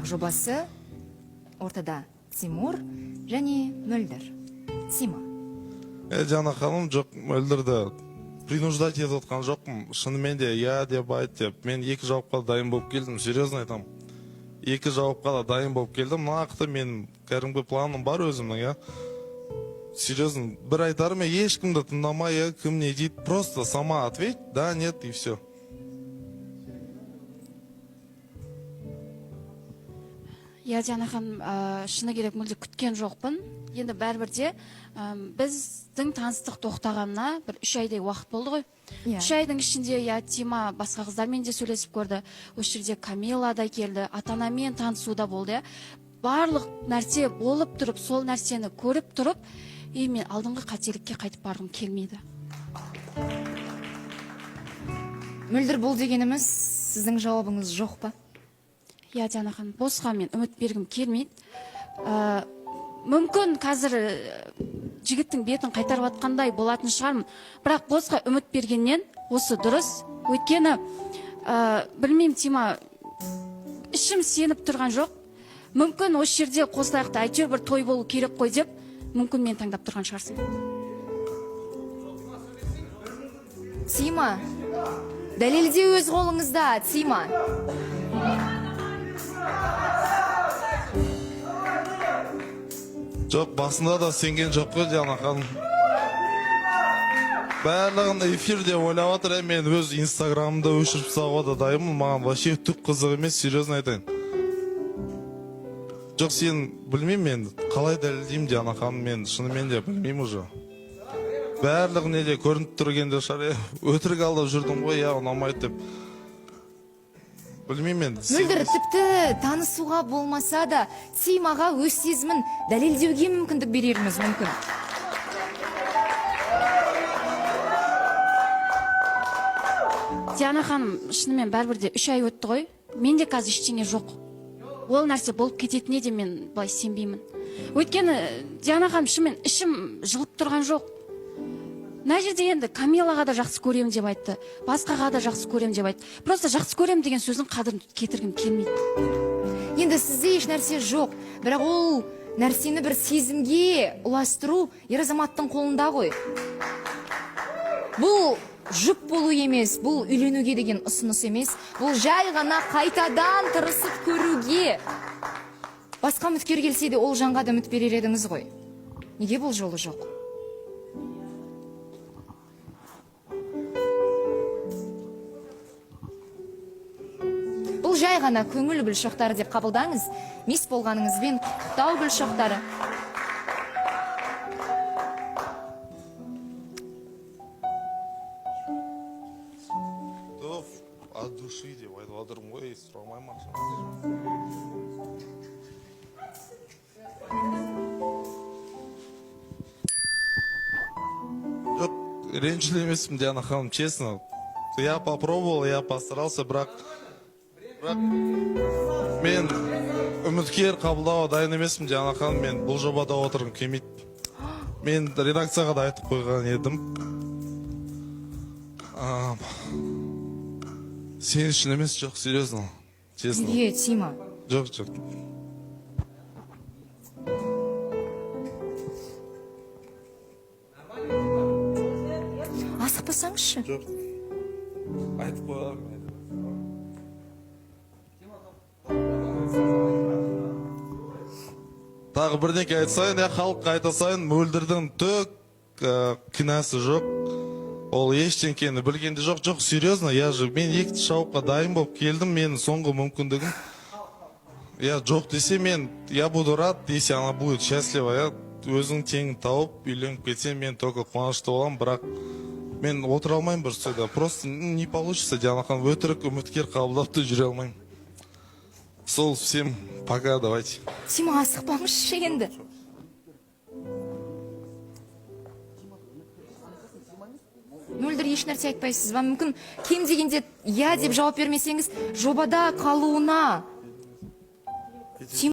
аяқ жобасы ортада Тимур және Мөлдір. Тима. Жана ханым, жоқ, Мөлдірді принуждать етіп отқан жоқпын. Шынымен де, я деп айт деп. Мен екі жауапқа дайын болып келдім, серьезно айтам. Екі жауапқа да дайын болып келдім. Нақты мен кәдімгі планым бар өзімнің, я. Серьезно, бір айтарым, ешкімді тыңдамай, кім не дейді, просто сама ответь, да, нет, и все. Я Диана ханым, шыны керек мүлде күткен жоқпын. Енді бәрібірде біздің таныстық тоқтағанына бір 3 айдай уақыт болды ғой. 3 айдың ішінде Тима басқа қыздармен де сөйлесіп көрді. Осы жерде Камила да келді, ата-анамен танысуда болды. Барлық нәрсе болып тұрып, сол нәрсені көріп тұрып, мен алдыңғы қателікке қайтып барғым келмейді. Мөлдір, бұл дегеніміз сіздің жауабыңыз жоқ па? Диана ханым, босқа мен үміт бергім келмейді. Мүмкін қазір жігіттің бетін қайтарып атқандай болатын шығармын. Бірақ босқа үміт бергеннен осы дұрыс. Өйткені білмеймін, Тима, ішім сеніп тұрған жоқ. Мүмкін осы жерде қосылайықта әйтеуір бір той болу керек қой деп, мүмкін мен таңдап тұрған шығарсың. Тима, дәлелде өз қолыңызда, Тима. Жоқ, басында да сенген жоқ қой, Диана ханым. Барлығын эфирде ойлап отыр, мен өз инстаграмымда өшіріп салуға да дайынмын. Маған вообще түк қызық емес, серьезно айтайын. Жоқ, сен білмеймін, мен қалай дәлелдеймін, Диана ханым, мен шынымен де білмеймін уже. Барлығы неде көрініп тұргенде шар, өтірік алдап жүрдім ғой, ұнамайды деп. Білмеймін. Мөлдір, тіпті танысуға болмаса да Тимаға өз сезімін дәлелдеуге мүмкіндік береріміз мүмкін. Диана ханым, шынымен бәрібірде 3 ай өтті ғой. Менде қазір ештеңе жоқ. Ол нәрсе болып кететіне де мен былай сенбеймін. Өйткені Диана ханым, шынымен ішім жылып тұрған жоқ. Мына жерде енді Камилаға да жақсы көрем деп айтты, басқаға да жақсы көрем деп айтты. Просто жақсы көрем деген сөздің қадірін кетіргім келмейді. Енді сізде еш нәрсе жоқ, бірақ ол нәрсені бір сезімге ұластыру ер азаматтың қолында ғой. Бұл жұп болу емес, бұл үйленуге деген ұсыныс емес, бұл жай ғана қайтадан тырысып көруге. Басқа үміткер келсе де ол жанға да үміт берер едіңіз ғой. Неге бұл жолы жоқ? Бұл жай ғана көңіл гүл шоқтары деп қабылдаңыз. Мис болғаныңызбен құттықтау гүл шоқтары. От души деп айтып отырмын ғой, сұрамаймын ақша. Жоқ, ренжілі емеспін, Диана ханым, честно. Я попробовал, я постарался, бірақ мен үміткер қабылдауға дайын емеспін, Диана ханым, мен бұл жобада отырғым келмейді. Мен редакцияға да айтып қойған едім. Сен үшін емес, жоқ, серьезно, честно. Неге, Тима? Жоқ, жоқ. Асықпасаңызшы. Жоқ. Айтып қойған. Тағы бірдеңке айтсайын, халыққа айта сайын, Мөлдірдің түк кінәсі жоқ. Ол ештеңкені білгенде жоқ, жоқ, серьезно, мен екі жауапқа дайын болып келдім, менің соңғы мүмкіндігім. Жоқ десе мен, я буду рад, если она будет счастлива, өзің теңін тауып, үйленіп кетсем, мен только қуанышты болам, бірақ мен отыра алмайым бір сөйді. Просто не получится, Диана ханым, өтірік үміткер қабылдапты жүре алмайым. Сол, всем пока, давайте. Тима, асықпаңызшы енді. Мөлдір, еш нәрсе айтпайсыз ба? Мүмкін кем дегенде я деп жауап бермесеңіз, жобада қалуына